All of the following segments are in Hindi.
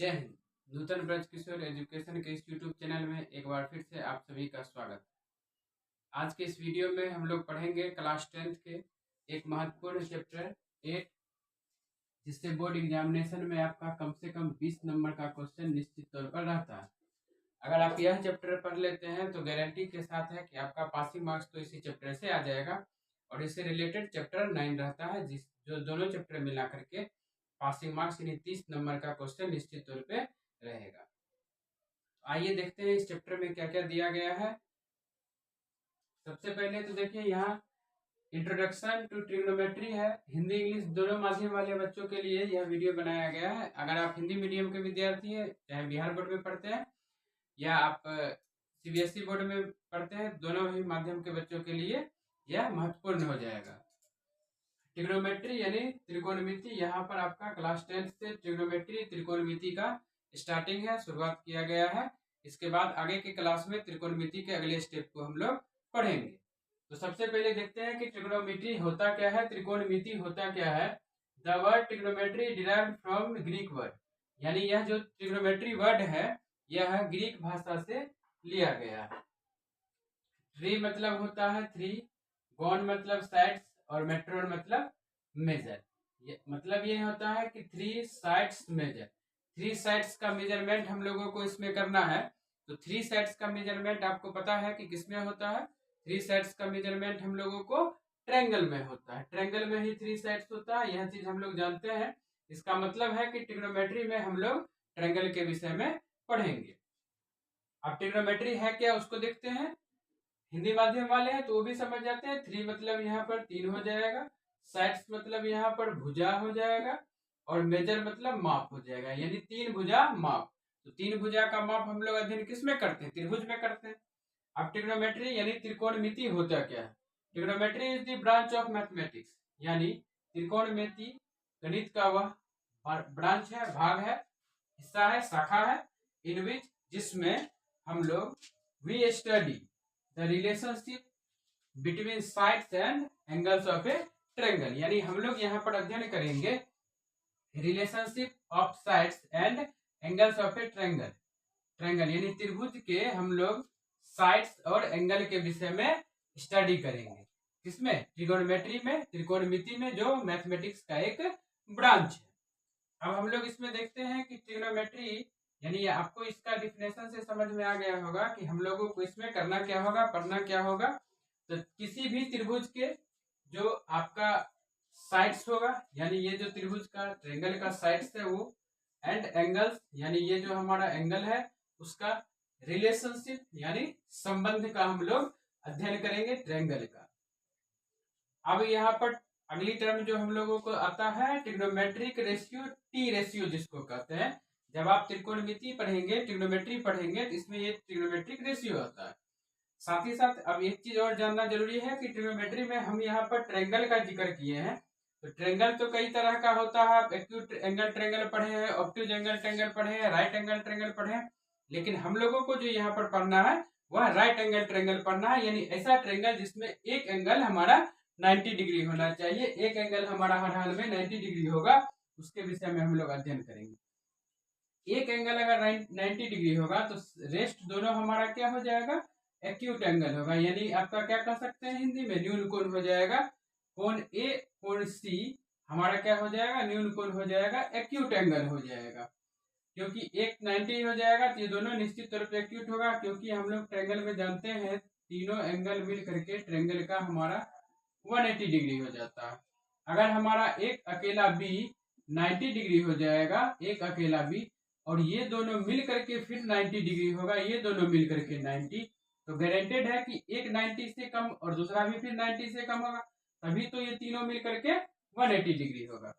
जय हिंद। नूतन ब्रज किशोर एजुकेशन के इस यूट्यूब चैनल में एक बार फिर से आप सभी का स्वागत। आज के इस वीडियो में हम लोग पढ़ेंगे क्लास 10th के एक महत्वपूर्ण चैप्टर 8, जिससे बोर्ड एग्जामिनेशन में आपका कम से कम 20 नंबर का क्वेश्चन निश्चित तौर पर रहता है। अगर आप यह चैप्टर पढ़ लेते हैं तो गारंटी के साथ है कि आपका पासिंग मार्क्स तो इसी चैप्टर से आ जाएगा। और इससे रिलेटेड चैप्टर 9 रहता है, जो दोनों चैप्टर मिला करके पासिंग मार्क्स यानी 30 नंबर का क्वेश्चन निश्चित तौर पे रहेगा। आइए देखते हैं इस चैप्टर में क्या क्या दिया गया है। सबसे पहले तो देखिए, यहाँ इंट्रोडक्शन टू ट्रिग्नोमेट्री है। हिंदी इंग्लिश दोनों माध्यम वाले बच्चों के लिए यह वीडियो बनाया गया है। अगर आप हिंदी मीडियम के विद्यार्थी हैं, चाहे बिहार बोर्ड में पढ़ते हैं या आप सीबीएसई बोर्ड में पढ़ते हैं, दोनों ही माध्यम के बच्चों के लिए यह महत्वपूर्ण हो जाएगा। ट्रिग्नोमेट्री यानी त्रिकोणमिति, यहाँ पर आपका क्लास 10th से ट्रिग्नोमेट्री त्रिकोणमिति का स्टार्टिंग है, शुरुआत किया गया है। इसके बाद आगे के क्लास में त्रिकोणमिति के अगले स्टेप को हम लोग पढ़ेंगे। तो सबसे पहले देखते हैं कि ट्रिग्नोमेट्री होता क्या है, त्रिकोणमिति होता क्या है। The word trigonometry derived from Greek word, यानी यह जो ट्रिग्नोमेट्री वर्ड है यह ग्रीक भाषा से लिया गया है। ट्री मतलब होता है थ्री, गॉन मतलब साइड्स, और मेट्रोन मतलब मेजर। मतलब ये होता है कि 3 साइड्स मेजर। 3 साइड्स का मेजरमेंट हम लोगों को इसमें करना है। तो 3 साइड्स का मेजरमेंट आपको पता है कि किसमें होता है। 3 साइड्स का मेजरमेंट हम लोगों को ट्रायंगल में होता है। ट्रायंगल में ही 3 साइड्स होता है, यह चीज हम लोग जानते हैं। इसका मतलब है कि ट्रिग्नोमेट्री में हम लोग ट्रायंगल के विषय में पढ़ेंगे। अब ट्रिग्नोमेट्री है क्या उसको देखते हैं। हिंदी माध्यम वाले हैं तो वो भी समझ जाते हैं। 3 मतलब यहाँ पर 3 हो जाएगा, साइड्स मतलब यहाँ पर भुजा हो जाएगा, और मेजर मतलब माप हो जाएगा, यानी 3 भुजा माप। तो 3 भुजा का माप हम लोग अध्ययन किस में करते हैं, त्रिभुज में करते हैं। अब ट्रिग्नोमेट्री यानी त्रिकोणमिति होता क्या है। Trigonometry is the branch of mathematics, यानी त्रिकोणमिति गणित का वह ब्रांच है, भाग है, हिस्सा है, शाखा है, इन विच जिसमें हम लोग we study the relationship between sides and angles of a triangle, यानी हम लोग यहाँ पर अध्ययन करेंगे relationship of sides and angles of a triangle. Triangle यानी त्रिभुज के हम लोग साइड्स और एंगल के विषय में स्टडी करेंगे। किसमें, ट्रिगोनोमेट्री में, त्रिकोणमिति में, जो मैथमेटिक्स का एक ब्रांच है। अब हम लोग इसमें देखते हैं कि ट्रिगोनोमेट्री यानी आपको इसका डिफिनेशन से समझ में आ गया होगा कि हम लोगों को इसमें करना क्या होगा, पढ़ना क्या होगा। तो किसी भी त्रिभुज के जो आपका साइड्स होगा, यानी ये जो त्रिभुज का ट्रायंगल का साइड्स है वो, एंड एंगल्स यानी ये जो हमारा एंगल है उसका रिलेशनशिप यानी संबंध का हम लोग अध्ययन करेंगे ट्रायंगल का। अब यहाँ पर अगली टर्म जो हम लोगों को आता है ट्रिग्नोमेट्रिक रेशियो, टी रेशियो जिसको कहते हैं। जब आप त्रिकोणमिति पढ़ेंगे, ट्रिग्नोमेट्री पढ़ेंगे तो इसमें ये ट्रिग्नोमेट्रिक रेशियो आता है। साथ ही साथ अब एक चीज और जानना जरूरी है कि ट्रिग्नोमेट्री में हम यहाँ पर ट्रायंगल का जिक्र किए हैं। तो ट्रायंगल तो कई तरह का होता है। आप एक्यूट एंगल ट्रायंगल पढ़े हैं, ऑब्ट्यूज एंगल ट्रायंगल पढ़े हैं, राइट एंगल ट्रायंगल पढ़े हैं, लेकिन हम लोगों को जो यहाँ पर पढ़ना है वह राइट एंगल ट्रायंगल पढ़ना है, यानी ऐसा ट्रायंगल जिसमें एक एंगल हमारा 90 डिग्री होना चाहिए। एक एंगल हमारा हर हाल में 90 डिग्री होगा, उसके विषय में हम लोग अध्ययन करेंगे। एक एंगल अगर 90 डिग्री होगा तो रेस्ट दोनों हमारा क्या हो जाएगा, एक्यूट एंगल होगा, यानी आपका क्या कह सकते हैं हिंदी में, न्यून कोण हो जाएगा। कोण ए कोण सी हमारा क्या हो जाएगा, न्यून कोण हो जाएगा, एक्यूट एंगल हो जाएगा। क्योंकि एक 90 हो जाएगा तो ये दोनों निश्चित तौर पर एक्यूट होगा, क्योंकि हम लोग ट्रायंगल में जानते हैं तीनों एंगल मिल करके ट्रायंगल का हमारा 180 डिग्री हो जाता है। अगर हमारा एक अकेला बी 90 डिग्री हो जाएगा, एक अकेला बी, और ये दोनों मिल करके फिर 90 डिग्री होगा, ये दोनों मिल करके 90, तो गारंटेड है कि एक 90 से कम और दूसरा भी फिर 90 से कम होगा, तभी तो ये तीनों मिल करके 180 डिग्री होगा।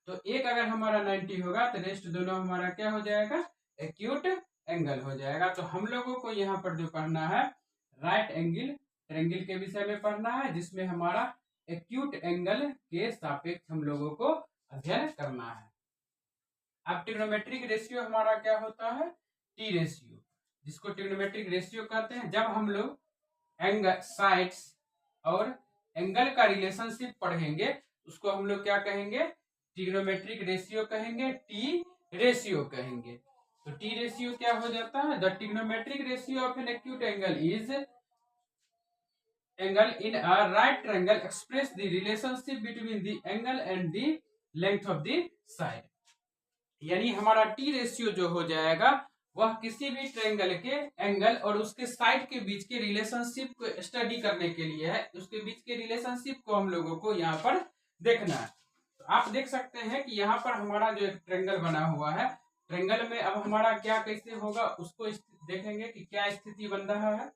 तो एक अगर हमारा 90 होगा तो रेस्ट दोनों हमारा क्या हो जाएगा, एक्यूट एंगल हो जाएगा। तो हम लोगों को यहाँ पर जो पढ़ना है राइट एंगल ट्रायंगल के विषय में पढ़ना है, जिसमें हमारा एक्यूट एंगल के सापेक्ष हम लोगों को अध्ययन करना है। अब ट्रिग्नोमेट्रिक रेशियो हमारा क्या होता है, टी रेशियो, जिसको ट्रिग्नोमेट्रिक रेशियो कहते हैं। जब हम लोग एंगल साइड्स और एंगल का रिलेशनशिप पढ़ेंगे उसको हम लोग क्या कहेंगे, ट्रिग्नोमेट्रिक रेशियो कहेंगे, टी रेशियो कहेंगे। तो टी रेशियो क्या हो जाता है? The trigonometric ratio of an acute angle is angle in a right triangle express the relationship between the angle and the length of the side. यानी हमारा टी रेशियो जो हो जाएगा वह किसी भी ट्रायंगल के एंगल और उसके साइड के बीच के रिलेशनशिप को स्टडी करने के लिए है। उसके बीच के रिलेशनशिप को हम लोगों को यहाँ पर देखना है। तो आप देख सकते हैं कि यहाँ पर हमारा जो एक ट्रायंगल बना हुआ है, ट्रायंगल में अब हमारा क्या कैसे होगा उसको देखेंगे कि क्या स्थिति बन रहा है।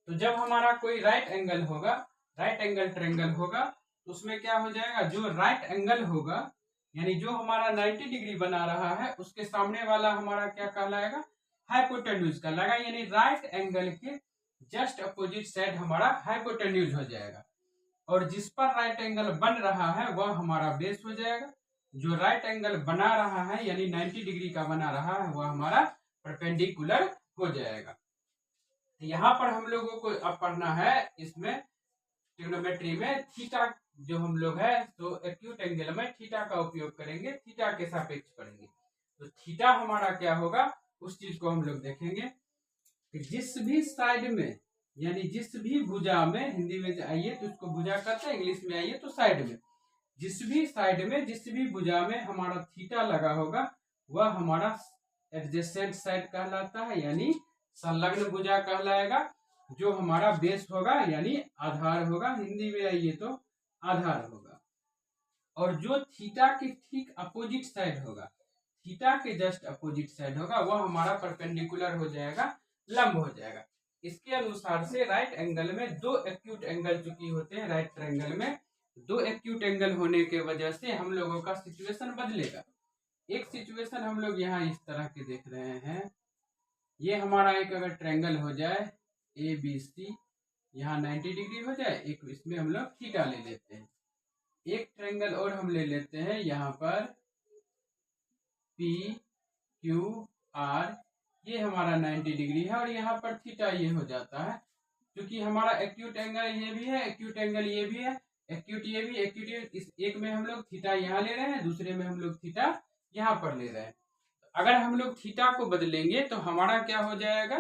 तो जब हमारा कोई राइट एंगल होगा, राइट एंगल ट्रायंगल होगा, तो उसमें क्या हो जाएगा, जो राइट एंगल होगा यानी जो हमारा 90 डिग्री बना रहा है उसके सामने वाला हमारा क्या कहलाएगा, हाइपोटेन्यूज कहलाएगा। यानी राइट एंगल के जस्ट अपोजिट साइड हमारा हाइपोटेन्यूज हो जाएगा। और जिस पर राइट एंगल बन रहा है वह हमारा बेस हो जाएगा। जो राइट एंगल बना रहा है यानी 90 डिग्री का बना रहा है वह हमारा परपेंडिकुलर हो जाएगा। यहाँ पर हम लोगों को अब पढ़ना है इसमें ट्रिग्नोमेट्री में थीटा जो हम लोग है तो एक्यूट एंगल में थीटा का उपयोग करेंगे, थीटा के सापेक्ष पढ़ेंगे। तो थीटा हमारा क्या होगा उस चीज को हम लोग देखेंगे कि जिस भी साइड में यानी जिस भी भुजा में, हिंदी में आइए तो उसको भुजा कहते हैं, इंग्लिश में आइए तो साइड में, जिस भी साइड में जिस भी भुजा में हमारा थीटा लगा होगा वह हमारा एडजेसेंट साइड कहलाता है यानी संलग्न भुजा कहलाएगा। जो हमारा बेस होगा यानी आधार होगा, हिंदी में आइए तो आधार होगा। और जो थीटा के ठीक अपोजिट साइड होगा, थीटा के जस्ट अपोजिट साइड होगा वह हमारा परपेंडिकुलर हो जाएगा, लंब हो जाएगा। इसके अनुसार से राइट एंगल में दो एक्यूट एंगल चूंकि होते हैं, राइट ट्रायंगल में दो एक्यूट एंगल होने के वजह से हम लोगों का सिचुएशन बदलेगा। एक सिचुएशन हम लोग यहाँ इस तरह के देख रहे हैं, ये हमारा एक अगर ट्रायंगल हो जाए ए बी सी, यहाँ 90 डिग्री हो जाए, एक इसमें हम लोग थीटा ले लेते हैं। एक ट्रायंगल और हम ले लेते हैं यहाँ पर पी क्यू आर, ये हमारा 90 डिग्री है और यहाँ पर थीटा ये हो जाता है। क्योंकि हमारा एक्यूट एंगल ये भी है, एक्यूट एंगल ये भी है, एक्यूट ये भी, एक्यूट इस एक में हम लोग थीटा यहाँ ले रहे हैं, दूसरे में हम लोग थीटा यहाँ पर ले रहे हैं। अगर हम लोग थीटा को बदलेंगे तो हमारा क्या हो जाएगा,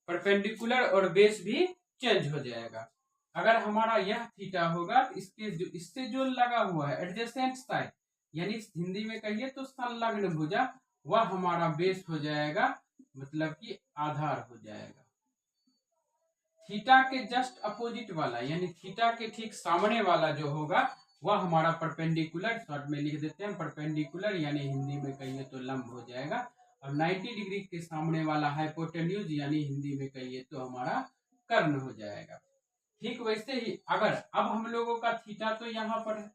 परपेंडिकुलर और बेस भी चेंज हो जाएगा। अगर हमारा यह थीटा होगा तो इससे जो लगा हुआ है एडजेसेंट साइड यानी हिंदी में कहिए तो संलग्न भुजा, वह हमारा बेस हो जाएगा, मतलब कि आधार हो जाएगा। थीटा के जस्ट अपोजिट वाला यानी थीटा के ठीक सामने वाला जो होगा वह हमारा परपेंडिकुलर, शॉर्ट में लिख देते हैं परपेंडिकुलर यानी हिंदी में कहिए तो लंब हो जाएगा। और 90 डिग्री के सामने वाला हाइपोटेन्यूज यानी हिंदी में कहिए तो हमारा कर्ण हो जाएगा। ठीक वैसे ही अगर अब हम लोगों का थीटा तो यहाँ पर है,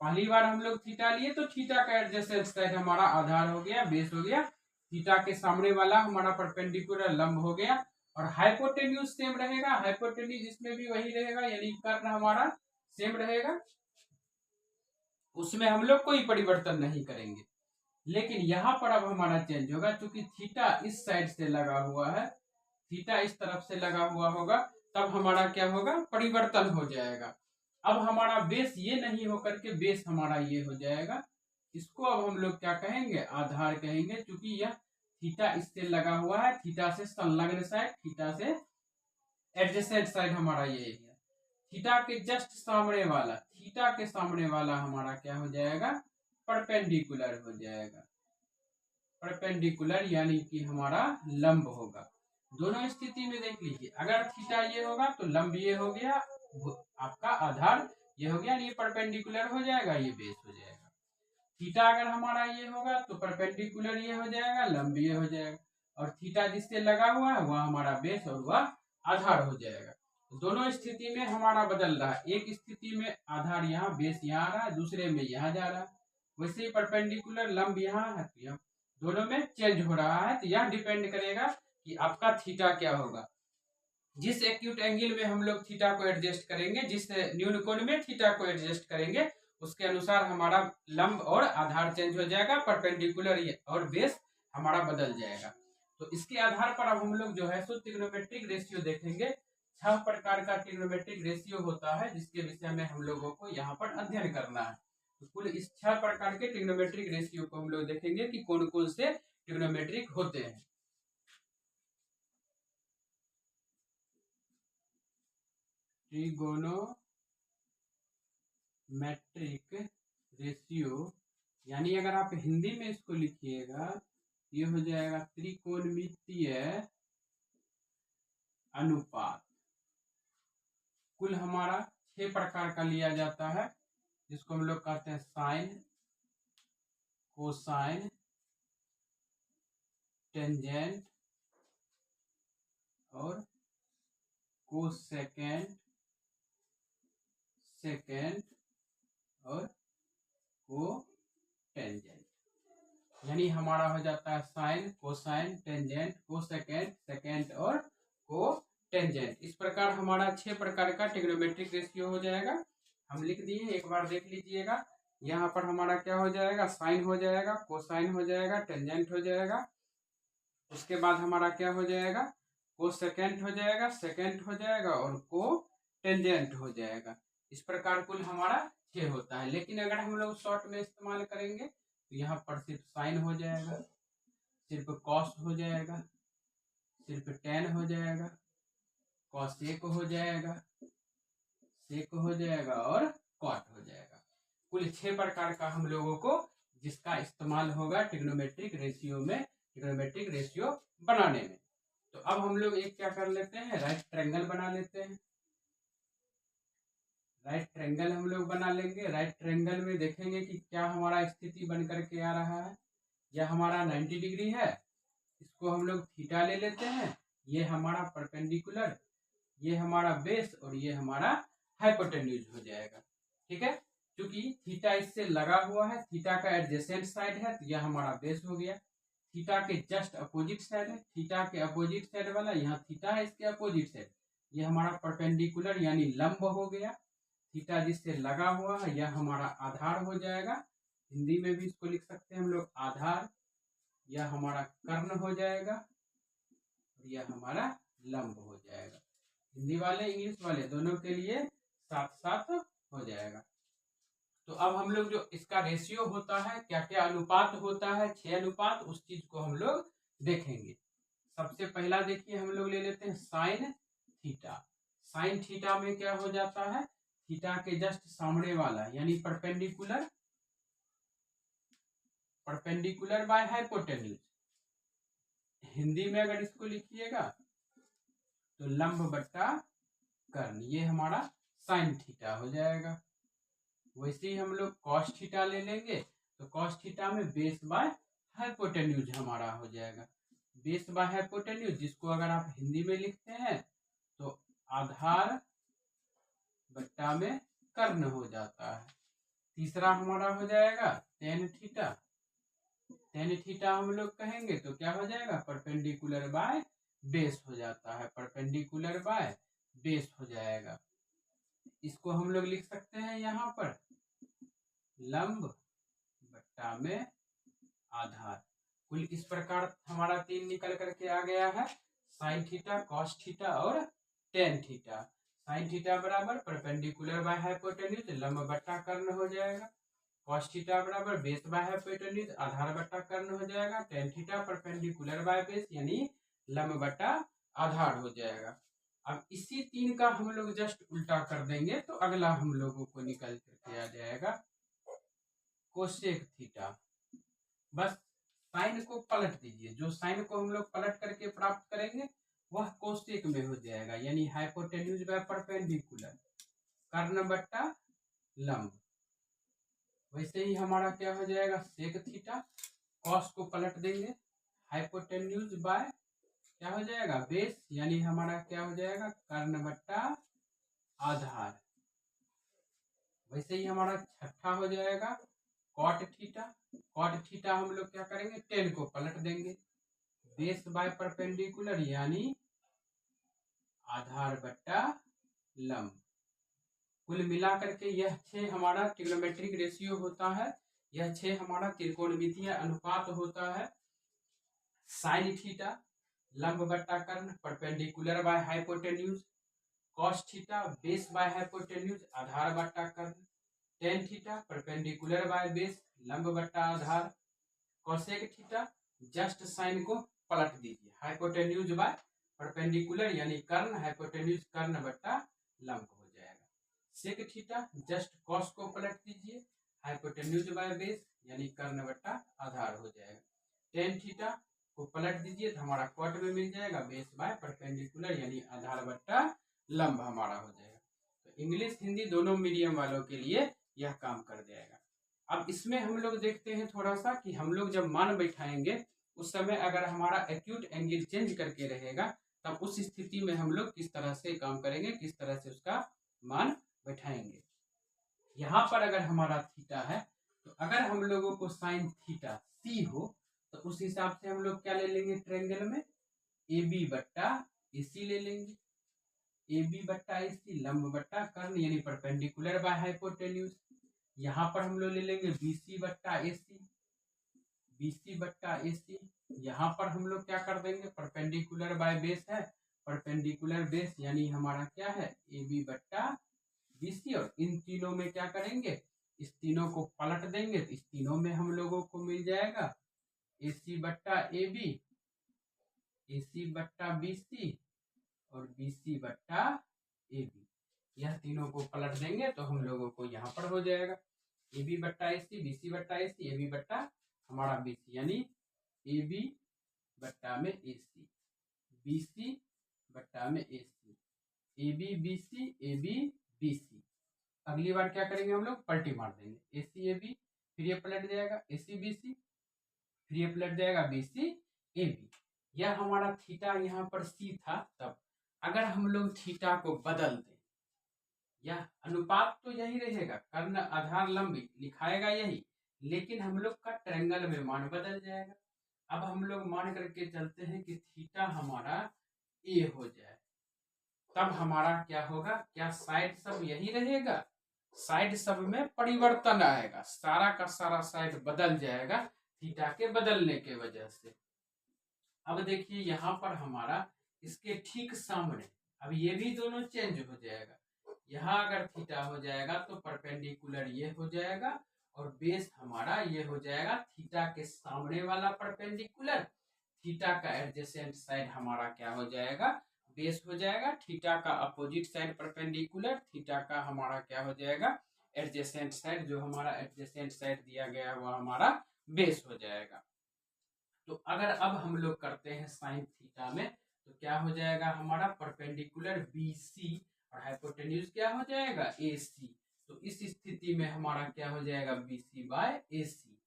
पहली बार हम लोग थीटा लिए तो थीटा का एडजेसेंट साइड हमारा आधार हो गया, बेस हो गया, थीटा के सामने वाला हमारा परपेंडिकुलर लंब हो गया। और हाइपोटेन्यूज सेम रहेगा, हाइपोटेन्यूज इसमें भी वही रहेगा यानी कर्ण हमारा सेम रहेगा, उसमें हम लोग कोई परिवर्तन नहीं करेंगे। लेकिन यहाँ पर अब हमारा चेंज होगा, क्योंकि थीटा इस साइड से लगा हुआ है, थीटा इस तरफ से लगा हुआ होगा, तब हमारा क्या होगा, परिवर्तन हो जाएगा। अब हमारा बेस ये नहीं होकर के बेस हमारा ये हो जाएगा। इसको अब हम लोग क्या कहेंगे, आधार कहेंगे, क्योंकि यह थीटा इससे लगा हुआ है, थीटा से संलग्न साइड, थीटा से एडजेसेंट साइड हमारा ये है। थीटा के जस्ट सामने वाला, थीटा के सामने वाला हमारा क्या हो जाएगा, परपेंडिकुलर हो जाएगा। परपेंडिकुलर यानी कि हमारा लंब होगा। दोनों स्थिति में देख लीजिए, अगर थीटा ये होगा तो लंब ये हो गया, आपका आधार ये हो गया, ये परपेंडिकुलर हो जाएगा, ये बेस हो जाएगा। थीटा अगर हमारा ये होगा तो परपेंडिकुलर ये हो जाएगा, लंब ये हो जाएगा। और थीटा जिससे लगा हुआ है वह हमारा बेस और वह आधार हो जाएगा। तो दोनों स्थिति में हमारा बदल रहा है, एक स्थिति में आधार यहाँ, बेस यहाँ आ रहा है, दूसरे में यहाँ जा रहा है। वैसे ही परपेंडिकुलर लंब यहाँ है, तो दोनों में चेंज हो रहा है। तो यह डिपेंड करेगा कि आपका थीटा क्या होगा। जिस एक्यूट एंगल में हम लोग थीटा को एडजस्ट करेंगे, जिस न्यून कोण में थीटा को एडजस्ट करेंगे, उसके अनुसार हमारा लंब और आधार चेंज हो जाएगा, परपेंडिकुलर और बेस हमारा बदल जाएगा। तो इसके आधार पर अब हम लोग जो है सो ट्रिग्नोमेट्रिक रेशियो देखेंगे। 6 प्रकार का ट्रिग्नोमेट्रिक रेशियो होता है जिसके विषय में हम लोगों को यहाँ पर अध्ययन करना है। तो कुल इस 6 प्रकार के ट्रिग्नोमेट्रिक रेशियो को हम लोग देखेंगे कि कौन कौन से ट्रिग्नोमेट्रिक होते हैं। ट्रिगोनोमेट्रिक रेशियो यानी अगर आप हिंदी में इसको लिखिएगा ये हो जाएगा त्रिकोणमितीय अनुपात। कुल हमारा 6 प्रकार का लिया जाता है, जिसको हम लोग कहते हैं साइन, कोसाइन, टेंजेंट और कोसेकेंट, सेकेंट और कोटेंजेंट। यानी हमारा हो जाता है sine, cosine, tangent, cosecant, secant और कोटेंजेंट। इस प्रकार हमारा 6 प्रकार का ट्रिग्नोमेट्रिक रेशियो हो जाएगा। हम लिख दिए, एक बार देख लीजिएगा। यहाँ पर हमारा क्या हो जाएगा, साइन हो जाएगा, कोसाइन हो जाएगा, टेंजेंट हो जाएगा, उसके बाद हमारा क्या हो जाएगा, कोसेकेंट हो जाएगा, सेकेंट हो जाएगा और कोटेंजेंट हो जाएगा। इस प्रकार कुल हमारा 6 होता है। लेकिन अगर हम लोग शॉर्ट में इस्तेमाल करेंगे तो यहाँ पर सिर्फ साइन हो जाएगा, सिर्फ कॉस हो जाएगा, सिर्फ टेन हो जाएगा, कॉसेक हो जाएगा, सेक हो जाएगा और कॉट हो जाएगा। कुल 6 प्रकार का हम लोगों को जिसका इस्तेमाल होगा ट्रिग्नोमेट्रिक रेशियो में, ट्रिग्नोमेट्रिक रेशियो बनाने में। तो अब हम लोग एक क्या कर लेते हैं, राइट ट्रायंगल बना लेते हैं। राइट ट्रायंगल हम लोग बना लेंगे। राइट ट्रायंगल में देखेंगे कि क्या हमारा स्थिति बन करके आ रहा है। यह हमारा 90 डिग्री है, इसको हम लोग थीटा ले लेते हैं। ये हमारा परपेंडिकुलर, ये हमारा बेस और ये हमारा हाइपोटेन्यूज हो जाएगा। ठीक है, क्योंकि थीटा इससे लगा हुआ है, थीटा का एडजेसेंट साइड है, तो यह हमारा बेस हो गया। थीटा के जस्ट अपोजिट साइड है, थीटा के अपोजिट साइड वाला यहाँ थीटा है, इसके अपोजिट साइड ये हमारा परपेंडिकुलर यानी लंब हो गया। थीटा जिससे लगा हुआ है यह हमारा आधार हो जाएगा। हिंदी में भी इसको लिख सकते हैं हम लोग आधार। यह हमारा कर्ण हो जाएगा और यह हमारा लंब हो जाएगा। हिंदी वाले इंग्लिश वाले दोनों के लिए साथ साथ हो जाएगा। तो अब हम लोग जो इसका रेशियो होता है, क्या क्या अनुपात होता है, 6 अनुपात, उस चीज को हम लोग देखेंगे। सबसे पहला देखिए हम लोग ले लेते हैं साइन थीटा। साइन थीटा में क्या हो जाता है, थीटा के जस्ट सामने वाला यानी perpendicular, perpendicular by hypotenuse. Hindi में अगर इसको लिखिएगा तो लंब बट्टा कर्ण, ये हमारा साइन थीटा हो जाएगा। वैसे ही हम लोग कॉस थीटा ले लेंगे तो कॉस थीटा में बेस बाय हाइपोटेन्यूज हमारा हो जाएगा। बेस बाय हाइपोटेन्यूज जिसको अगर आप हिंदी में लिखते हैं तो आधार बट्टा में कर्ण हो जाता है। तीसरा हमारा हो जाएगा टेन थीटा। टेन थीटा हम लोग कहेंगे तो क्या हो जाएगा, परपेंडिकुलर बाय बेस हो जाता है, परपेंडिकुलर बाय बेस हो जाएगा। इसको हम लोग लिख सकते हैं यहाँ पर लंब बट्टा में आधार। कुल इस प्रकार हमारा 3 निकल करके आ गया है, साइन थीटा, कॉस थीटा और टेन थीटा। साइन थीटा बराबर परपेंडिकुलर बाय हाइपोटेन्यूज लंब बट्टा कर्ण हो जाएगा। कॉस थीटा बराबर बेस बाय हाइपोटेन्यूज आधार बट्टा कर्ण हो जाएगा। Ten theta perpendicular by base यानी लंब बट्टा आधार हो जाएगा। अब इसी 3 का हम लोग जस्ट उल्टा कर देंगे तो अगला हम लोगों को निकल करके आ जाएगा कोसेक थीटा। बस साइन को पलट दीजिए, जो साइन को हम लोग पलट करके प्राप्त करेंगे वह कोसेक में हो जाएगा यानी हाइपोटेन्यूज बाय परपेंडिकुलर कर्ण बट्टा लंब। वैसे ही हमारा क्या हो जाएगा सेक थीटा। कॉस को पलट देंगे, हाइपोटेन्यूज बाय क्या हो जाएगा बेस यानी हमारा क्या हो जाएगा कर्ण बट्टा आधार। वैसे ही हमारा छठा हो जाएगा कॉट थीटा। कॉट थीटा हम लोग क्या करेंगे, टेन को पलट देंगे, बेस बाय परपेंडिकुलर यानी आधार बट्टा लंब। कुल मिला करके यह 6 हमारा ट्रिग्नोमेट्रिक रेशियो होता है। यह 6 हमारा त्रिकोणमितीय अनुपात होता है। साइन थीटा लंब बट्टा कर्ण perpendicular by hypotenuse, cos theta base by hypotenuse आधार बट्टा कर्ण, tan theta perpendicular by base लंब बट्टा आधार, कोसेक थीटा जस्ट साइन को पलट दीजिए, हाइपोटेन्यूज बाय परपेंडिकुलर यानी कर्ण, हाइपोटेन्यूज कर्ण बट्टा लंब हो जाएगा। सेक थीटा जस्ट कॉस को पलट दीजिए, हाइपोटेन्यूज बाय बेस यानी कर्ण बट्टा आधार हो जाएगा। टेन थीटा को पलट दीजिए तो हमारा कॉट में मिल जाएगा, बेस बाय परपेंडिकुलर यानी आधार बट्टा लंब हमारा हो जाएगा। तो इंग्लिश हिंदी दोनों मीडियम वालों के लिए यह काम कर जाएगा। अब इसमें हम लोग देखते हैं थोड़ा सा कि हम लोग जब मान बैठाएंगे उस समय अगर हमारा एक्यूट एंगल चेंज करके रहेगा तब उस स्थिति में हम लोग किस तरह से काम करेंगे, किस तरह से उसका मान बैठाएंगे। यहाँ पर अगर हमारा थीटा है तो अगर हम लोगों को साइन थीटा सी हो तो उस हिसाब से हम लोग क्या ले लेंगे, ट्रायंगल में ए बी बट्टा ए सी ले लेंगे। ए बी बट्टा ए सी लंब बट्टा कर्ण यानी परपेंडिकुलर बाय हाइपोटेन्यूज। यहाँ पर हम लोग ले लेंगे बी सी बट्टा ए सी, बी सी बट्टा ए सी। यहाँ पर हम लोग क्या कर देंगे, परपेंडिकुलर बाय बेस है, परपेंडिकुलर बेस यानी हमारा क्या है ए बी बट्टा बी सी। और इन तीनों में क्या करेंगे, इस तीनों को पलट देंगे तो इस तीनों में हम लोगों को मिल जाएगा ए सी बट्टा ए बी, ए सी बट्टा बी सी और बी सी बट्टा ए बी। यह तीनों को पलट देंगे तो हम लोगों को यहाँ पर हो जाएगा ए बी बट्टा ए सी, बी सी बट्टा ए सी, ए बी बट्टा हमारा बी सी यानी ए बी बट्टा में ए सी, बी सी बट्टा में A C, A B B C, A B B C. अगली बार क्या करेंगे हम लोग, पलटी मार देंगे, ए सी ए बी, फिर ये पलट जाएगा ए सी बी सी, फिर ये पलट जाएगा बी सी ए बी। यह हमारा थीटा यहाँ पर सी था। तब अगर हम लोग थीटा को बदल दें, यह अनुपात तो यही रहेगा, कर्ण आधार लंब लिखाएगा यही, लेकिन हम लोग का ट्रायंगल में मान बदल जाएगा। अब हम लोग मान करके चलते हैं कि थीटा हमारा ए हो जाए, तब हमारा क्या होगा, क्या साइड सब यही रहेगा, साइड सब में परिवर्तन आएगा, सारा का सारा साइड बदल जाएगा थीटा के बदलने के वजह से। अब देखिए यहाँ पर हमारा इसके ठीक सामने अब ये भी दोनों चेंज हो जाएगा। यहाँ अगर थीटा हो जाएगा तो परपेंडिकुलर ये हो जाएगा और बेस हमारा ये हो जाएगा थीटा के सामने वाला परपेंडिकुलर, थीटा का एडजेसेंट साइड हमारा क्या हो जाएगा, बेस हो जाएगा, थीटा का अपोजिट साइड परपेंडिकुलर, थीटा का हमारा क्या हो जाएगा एडजेसेंट साइड, जो हमारा एडजेसेंट साइड दिया गया है वो हमारा बेस हो जाएगा। तो अगर अब हम लोग करते हैं साइन थीटा में तो क्या हो जाएगा हमारा परपेंडिकुलर बी सी और हाइपोटेन्यूज क्या हो जाएगा ए सी। तो इस स्थिति में हमारा क्या हो जाएगा बी सी बाय ए सी।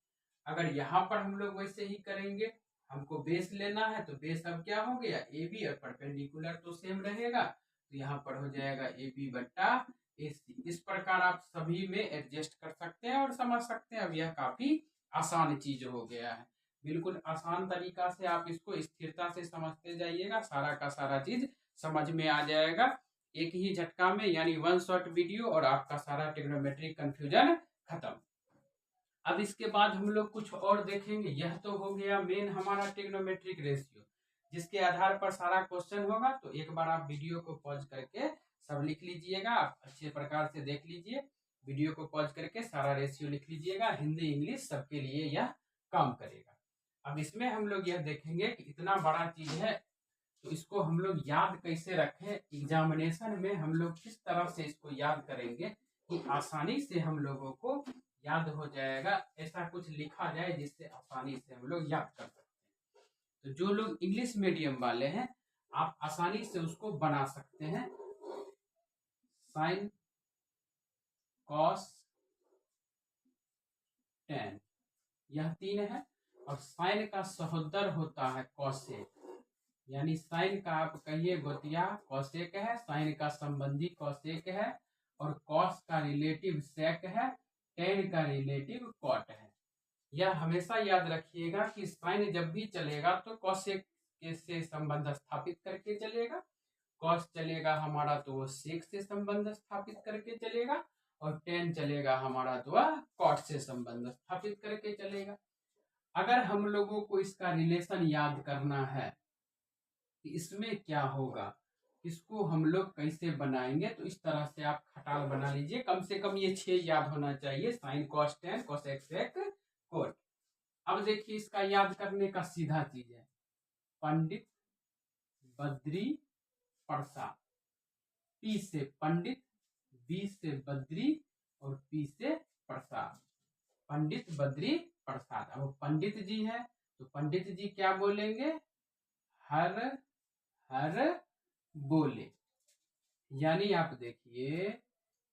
अगर यहाँ पर हम लोग वैसे ही करेंगे, हमको बेस लेना है तो बेस अब क्या हो गया ए बी और परपेंडिकुलर तो सेम रहेगा, तो यहाँ पर हो जाएगा ए बी बट्टा ए सी। इस प्रकार आप सभी में एडजस्ट कर सकते हैं और समझ सकते हैं। अब यह काफी आसान चीज हो गया है, बिल्कुल आसान तरीका से आप इसको स्थिरता से समझते जाइएगा, सारा का सारा चीज समझ में आ जाएगा एक ही झटका में, यानी वन शॉट वीडियो और आपका सारा ट्रिग्नोमेट्रिक कंफ्यूजन खत्म। अब इसके बाद हम लोग कुछ और देखेंगे। यह तो हो गया मेन हमारा ट्रिग्नोमेट्रिक रेशियो, जिसके आधार पर सारा क्वेश्चन होगा। तो एक बार आप वीडियो को पॉज करके सब लिख लीजिएगा, आप अच्छे प्रकार से देख लीजिए, वीडियो को पॉज करके सारा रेशियो लिख लीजिएगा, हिंदी इंग्लिश सबके लिए यह काम करेगा। अब इसमें हम लोग यह देखेंगे कि इतना बड़ा चीज है तो इसको हम लोग याद कैसे रखें, एग्जामिनेशन में हम लोग किस तरह से इसको याद करेंगे कि आसानी से हम लोगों को याद हो जाएगा, ऐसा कुछ लिखा जाए जिससे आसानी से हम लोग याद कर सकते हैं। तो जो लोग इंग्लिश मीडियम वाले हैं आप आसानी से उसको बना सकते हैं। साइन कॉस टेन यह तीन है, और साइन का सहोदर होता है कॉसेक, यानी साइन का आप कहिए गोतिया कॉसेक है, साइन का संबंधी कॉसेक है, और कॉस का रिलेटिव सेक है, टेन का रिलेटिव कॉट है। यह हमेशा याद रखिएगा कि साइन जब भी चलेगा तो कॉसेक से संबंध स्थापित करके चलेगा, कॉस चलेगा हमारा तो वो सेक से संबंध स्थापित करके चलेगा, और टेन चलेगा हमारा तो वह कॉट से संबंध स्थापित करके चलेगा। अगर हम लोगों को इसका रिलेशन याद करना है कि इसमें क्या होगा इसको हम लोग कैसे बनाएंगे, तो इस तरह से आप खटाल बना लीजिए। कम से कम ये 6 याद होना चाहिए, sin cos tan cosec sec cot. अब देखिए इसका याद करने का सीधा चीज है, पंडित बद्री प्रसाद। पी से पंडित, बी से बद्री और पी से प्रसाद, पंडित बद्री प्रसाद। अब पंडित जी है तो पंडित जी क्या बोलेंगे, हर हर बोले। यानी आप देखिए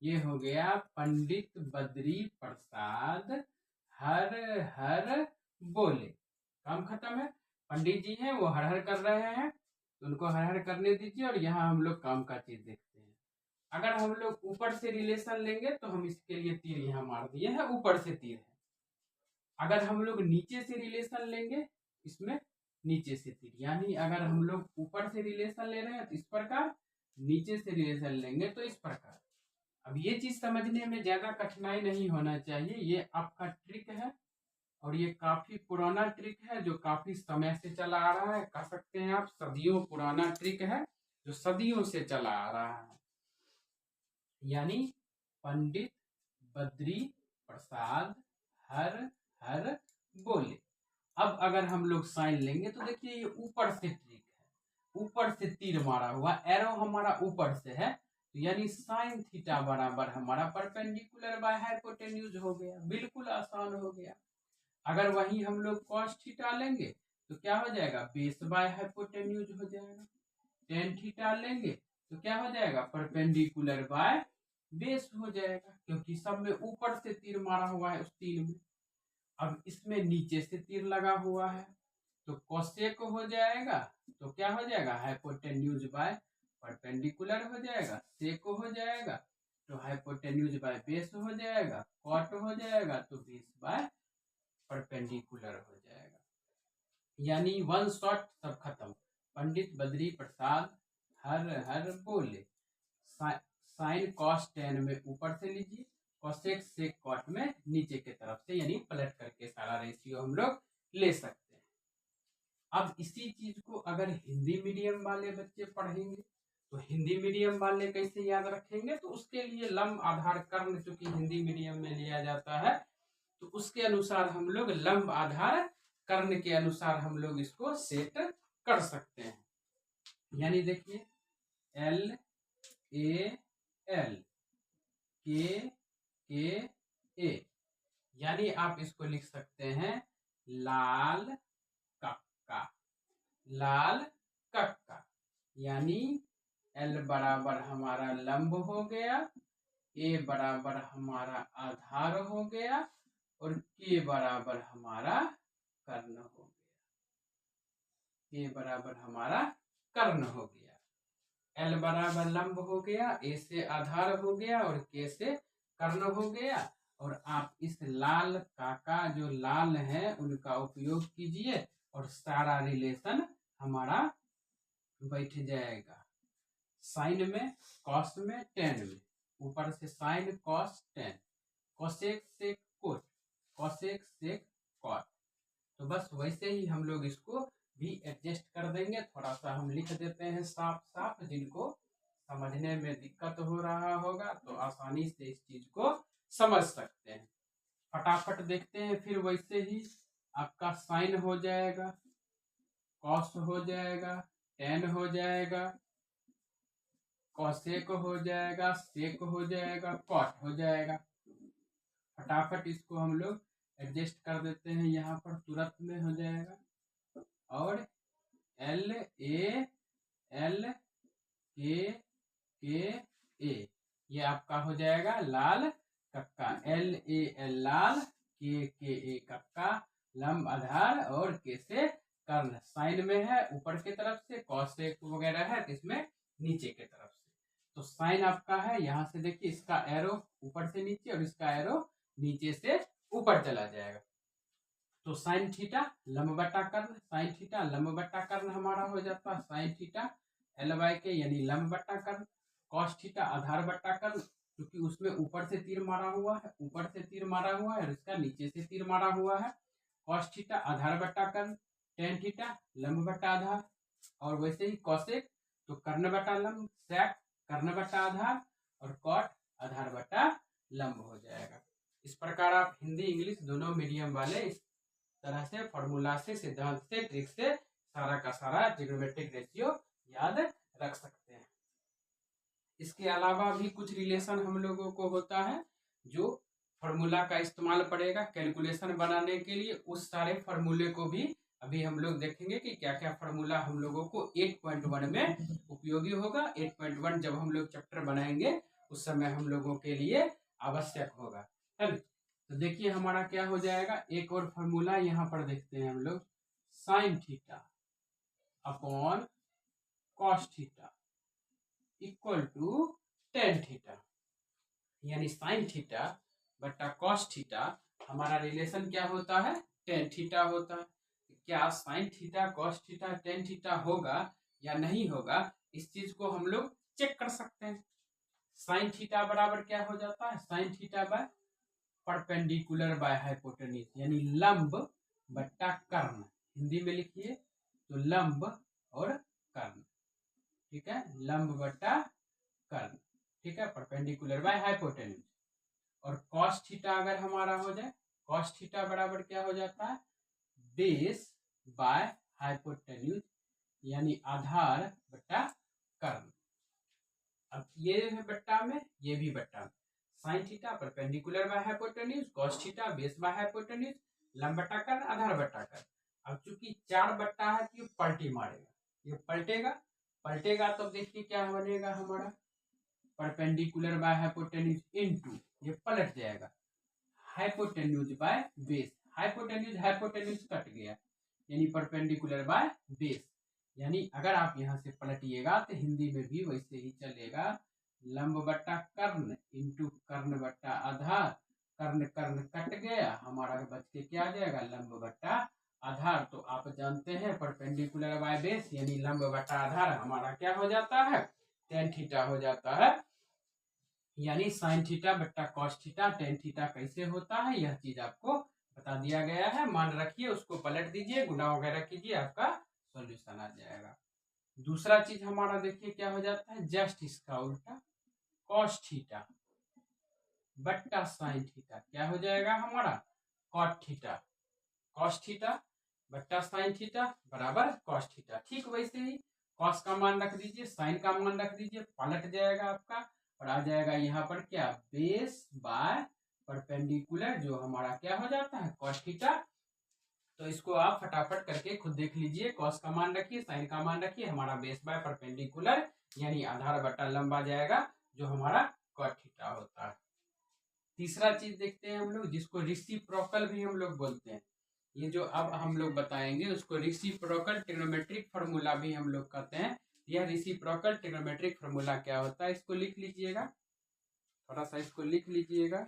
ये हो गया पंडित बद्री प्रसाद हर हर बोले। काम खत्म है। पंडित जी हैं वो हर हर कर रहे हैं तो उनको हर हर करने दीजिए और यहाँ हम लोग काम का चीज देखते हैं। अगर हम लोग ऊपर से रिलेशन लेंगे तो हम इसके लिए तीर यहाँ मार दिए हैं, ऊपर से तीर है। अगर हम लोग नीचे से रिलेशन लेंगे, इसमें नीचे से तीर, यानी अगर हम लोग ऊपर से रिलेशन ले रहे हैं तो इस प्रकार, नीचे से रिलेशन लेंगे तो इस प्रकार। अब ये चीज समझने में ज्यादा कठिनाई नहीं होना चाहिए, ये आपका ट्रिक है और ये काफी पुराना ट्रिक है जो काफी समय से चला आ रहा है। कह सकते हैं आप सदियों पुराना ट्रिक है जो सदियों से चला आ रहा है। यानी पंडित बद्री प्रसाद हर हर बोले। अब अगर हम लोग साइन लेंगे तो देखिए ये ऊपर से ट्रिक है, ऊपर से तीर मारा हुआ, एरो हमारा ऊपर से है, तो यानी साइन थीटा बराबर हमारा परपेंडिकुलर बाय हाइपोटेन्यूज हो गया। बिल्कुल आसान हो गया। अगर वही हम लोग कॉस थीटा लेंगे तो क्या हो जाएगा, बेस बाय हाइपोटेन्यूज हो जाएगा। टेन थीटा लेंगे तो क्या हो जाएगा, परपेंडिकुलर बाय बेस हो जाएगा, क्योंकि सब में ऊपर से तीर मारा हुआ है उस तीर में। अब इसमें नीचे से तीर लगा हुआ है तो कोसेक हो जाएगा, तो क्या हो जाएगा, हाइपोटेन्यूज बाय परपेंडिकुलर हो जाएगा। सेक हो जाएगा तो हाइपोटेन्यूज बाय बेस हो जाएगा। कॉट हो जाएगा तो बेस बाय परपेंडिकुलर हो जाएगा। यानी वन शॉट सब खत्म। पंडित बद्री प्रसाद हर हर बोले। साइन कॉस टेन में ऊपर से लीजिए, कोसेक सेक कॉट में नीचे के तरफ से, यानी पलट करके सारा रेशियो हम लोग ले सकते हैं। अब इसी चीज को अगर हिंदी मीडियम वाले बच्चे पढ़ेंगे तो हिंदी मीडियम वाले कैसे याद रखेंगे, तो उसके लिए लंब आधार कर्ण चूंकि हिंदी मीडियम में लिया जाता है तो उसके अनुसार हम लोग लंब आधार कर्ण के अनुसार हम लोग इसको सेट कर सकते हैं। यानी देखिए एल ए एल के ए, यानी आप इसको लिख सकते हैं लाल कक्का, लाल कक्का। यानी एल बराबर हमारा लंब हो गया, ए बराबर हमारा आधार हो गया और के बराबर हमारा कर्ण हो गया, के बराबर हमारा कर्ण हो गया। एल बराबर लंब हो गया, ए से आधार हो गया और के से कर्ण हो गया। और आप इस लाल काका जो लाल है उनका उपयोग कीजिए और सारा रिलेशन हमारा बैठ जाएगा। साइन में, कॉस में, टेन में, ऊपर से sin cos tan, cosec sec cot, cosec sec cot. तो बस वैसे ही हम लोग इसको भी एडजस्ट कर देंगे। थोड़ा सा हम लिख देते हैं साफ साफ, जिनको समझने में दिक्कत हो रहा होगा तो आसानी से इस चीज को समझ सकते हैं। फटाफट देखते हैं। फिर वैसे ही आपका साइन हो जाएगा, कॉस हो जाएगा, टेन हो जाएगा, कोसेक हो जाएगा, सेक हो जाएगा, कॉट हो जाएगा। फटाफट इसको हम लोग एडजस्ट कर देते हैं, यहाँ पर तुरंत में हो जाएगा। और एल ए एल के ए, ये आपका हो जाएगा लाल कक्का। एल ए एल लाल, के ए कक्का, लंब आधार और के से कर्ण। साइन में है ऊपर की तरफ से, कॉसेक वगैरह है इसमें नीचे की तरफ से। तो साइन आपका है, यहाँ से देखिए इसका एरो ऊपर से नीचे और इसका एरो नीचे से ऊपर चला जाएगा। तो साइन थीटा लंब बटा कर्ण, साइन थीटा लंब बटा कर्ण हमारा हो जाता है साइन थीटा एल बाई के, यानी लंब बटा कर्ण। कॉस थीटा आधार बटा कर्ण, क्योंकि उसमें ऊपर से तीर मारा हुआ है, ऊपर से तीर मारा हुआ है और इसका नीचे से तीर मारा हुआ है। कॉस थीटा आधार बटा कर्ण, टेन थीटा लंब बटा आधार। और वैसे ही कॉसेक, तो कर्ण बटा लंब, सेक कर्ण बटा आधार और कॉट आधार बटा लंब हो जाएगा। इस प्रकार आप हिंदी इंग्लिश दोनों मीडियम वाले इस तरह से फॉर्मूला से, सिद्धांत से, ट्रिक से सारा का सारा ट्रिग्नोमेट्रिक रेशियो याद रख सकते हैं। इसके अलावा भी कुछ रिलेशन हम लोगों को होता है जो फॉर्मूला का इस्तेमाल पड़ेगा कैलकुलेशन बनाने के लिए। उस सारे फॉर्मूले को भी अभी हम लोग देखेंगे कि क्या क्या फॉर्मूला हम लोगों को 8.1 में उपयोगी होगा। 8.1 जब हम लोग चैप्टर बनाएंगे उस समय हम लोगों के लिए आवश्यक होगा। तो देखिए हमारा क्या हो जाएगा, एक और फॉर्मूला यहाँ पर देखते हैं हम लोग, sin theta upon cos theta equal to tan theta, यानी साइन थीटा बटा कॉस थीटा हमारा रिलेशन क्या होता है, टेन थीटा होता है। क्या sin theta cos theta tan theta होगा या नहीं होगा, इस चीज को हम लोग चेक कर सकते हैं। साइन थीटा बराबर क्या हो जाता है, sine theta by perpendicular by hypotenuse, यानी लंब बट्टा कर्ण। हिंदी में लिखिए तो लंब और कर्ण, ठीक है, लंब बट्टा कर्ण, ठीक है, परपेंडिकुलर बाय हाइपोटेन्यूज। और कॉस थीटा अगर हमारा हो जाए, कॉस थीटा बराबर क्या हो जाता है, बेस बाय हाइपोटेन्यूज, यानी आधार बट्टा कर्ण। अब ये है बट्टा में, ये भी बट्टा में, sine theta perpendicular by hypotenuse, cos theta base by hypotenuse, लंब बट्टा कर्ण, आधार बट्टा कर्ण। अब चूंकि 4 बट्टा है तो ये पलटी मारेगा, ये पलटेगा, पलटेगा तो देखिए क्या बनेगा हमारा, परपेंडिकुलर बाय हाइपोटेन्यूज इनटू, ये पलट जाएगा, hypotenuse by base, hypotenuse hypotenuse cut गया, यानी परपेंडिकुलर बाय बेस। यानी अगर आप यहाँ से पलटिएगा तो हिंदी में भी वैसे ही चलेगा, लंब बट्टा कर्ण इंटू कर्ण बट्टा आधार, कर्ण कर्ण कट गया, हमारा बच के क्या आ जाएगा, लंब बट्टा आधार। तो आप जानते हैं परपेंडिकुलर बाय बेस यानी लंब बट्टा आधार हमारा क्या हो जाता है, टेन थीटा हो जाता है। यानी साइन थीटा बट्टा कॉस थीटा टेन थीटा कैसे होता है, यह चीज आपको बता दिया गया है। मान रखिए, उसको पलट दीजिए, गुना वगैरह कीजिए, आपका सॉल्यूशन आ जाएगा। दूसरा चीज हमारा देखिए क्या हो जाता है, जस्ट इसका उल्टा, कॉस थीटा बट्टा साइन थीटा क्या हो जाएगा हमारा, कॉट थीटा, कॉस थीटा बट्टा साइन थीटा बराबर कॉस थीटा। ठीक वैसे ही कॉस का मान रख दीजिए, साइन का मान रख दीजिए, पलट जाएगा आपका और आ जाएगा यहाँ पर क्या, बेस बाय परपेंडिकुलर, जो हमारा क्या हो जाता है, कॉस थीटा। तो इसको आप फटाफट करके खुद देख लीजिए, कॉस का मान रखिए, साइन का मान रखिए, हमारा बेस बाय परपेंडिकुलर यानी आधार बटा लंब आ जाएगा, जो हमारा कॉट थीटा होता है। तीसरा चीज देखते हैं हम लोग, जिसको रेसिप्रोकल भी हम लोग बोलते हैं। ये जो अब हम लोग बताएंगे उसको रेसिप्रोकल ट्रिग्नोमेट्रिक फार्मूला भी हम लोग कहते हैं। यह रेसिप्रोकल ट्रिग्नोमेट्रिक फार्मूला क्या होता है, इसको लिख लीजिएगा, थोड़ा सा इसको लिख लीजिएगा।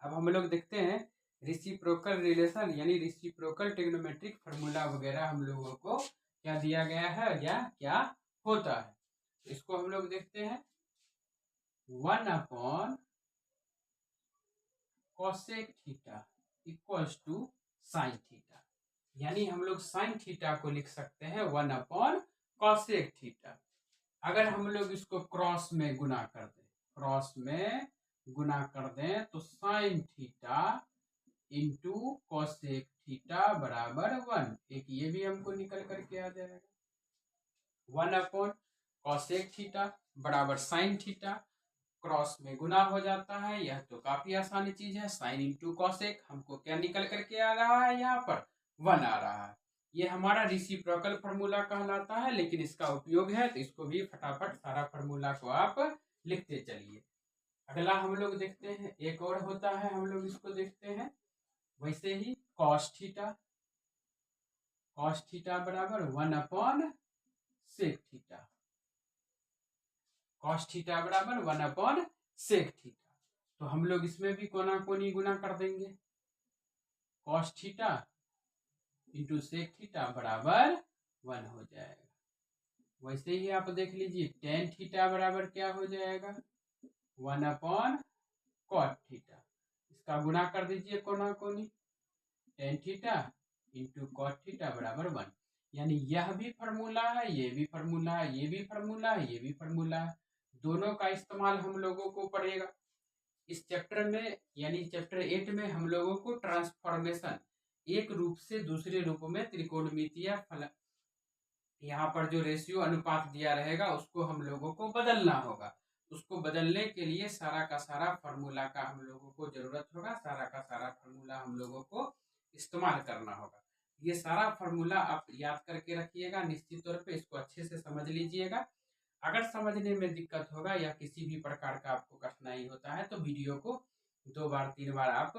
अब हम लोग देखते हैं रेसिप्रोकल रिलेशन यानी रेसिप्रोकल ट्रिग्नोमेट्रिक फार्मूला वगैरह हम लोगों को क्या दिया गया है या क्या होता है। इसको हम लोग देखते हैं, 1 upon cosec theta equals to sine theta, यानी हम लोग साइन थीटा को लिख सकते हैं 1 अपॉन कोसेक थीटा। अगर हम लोग इसको क्रॉस में गुना कर दें, क्रॉस में गुना कर दें तो sine theta into cosec theta बराबर 1, एक ये भी हमको निकल करके आ जाएगा, 1 अपॉन कोसेक थीटा बराबर साइन थीटा, क्रॉस में गुना हो जाता है, यह तो काफी आसानी चीज है, साइन इंटू कॉसेक, हमको क्या निकल करके आ रहा है, यहाँ पर 1 आ रहा है। ये हमारा रेसिप्रोकल फार्मूला कहलाता है, लेकिन इसका उपयोग है तो इसको भी फटाफट सारा फार्मूला को आप लिखते चलिए। अगला हम लोग देखते हैं, एक और होता है, हम लोग इसको देखते हैं वैसे ही, कॉस थीटा, कॉस थीटा बराबर 1 upon sec theta, cos theta बराबर 1 अपॉन सेक थीटा। तो हम लोग इसमें भी कोना कोनी गुना कर देंगे, cos theta into sec theta बराबर 1 हो जाएगा। वैसे ही आप देख लीजिए, टेन थीटा बराबर क्या हो जाएगा, 1 अपॉन कॉट थीटा, इसका गुना कर दीजिए कोना कोनी, tan theta into cot theta बराबर 1। यानी यह भी फार्मूला है, ये भी फार्मूला है, ये भी फार्मूला है, ये भी फार्मूला है, दोनों का इस्तेमाल हम लोगों को पड़ेगा इस चैप्टर में। यानी चैप्टर 8 में हम लोगों को ट्रांसफॉर्मेशन, एक रूप से दूसरे रूप में त्रिकोणमितीय फलन, यहाँ पर जो रेशियो अनुपात दिया रहेगा उसको हम लोगों को बदलना होगा। उसको बदलने के लिए सारा का सारा फार्मूला का हम लोगों को जरूरत होगा, सारा का सारा फार्मूला हम लोगों को इस्तेमाल करना होगा। ये सारा फार्मूला आप याद करके रखिएगा, निश्चित तौर पे इसको अच्छे से समझ लीजिएगा। अगर समझने में दिक्कत होगा या किसी भी प्रकार का आपको कठिनाई होता है तो वीडियो को 2 बार 3 बार आप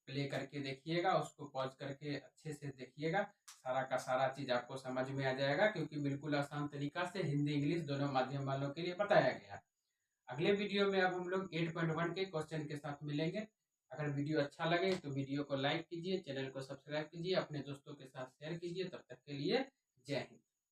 प्ले करके देखिएगा, उसको पॉज करके अच्छे से देखिएगा, सारा का सारा चीज आपको समझ में आ जाएगा, क्योंकि बिल्कुल आसान तरीका से हिंदी इंग्लिश दोनों माध्यम वालों के लिए बताया गया। अगले वीडियो में अब हम लोग 8.1 के क्वेश्चन के साथ मिलेंगे। अगर वीडियो अच्छा लगे तो वीडियो को लाइक कीजिए, चैनल को सब्सक्राइब कीजिए, अपने दोस्तों के साथ शेयर कीजिए। तब तक के लिए जय हिंद।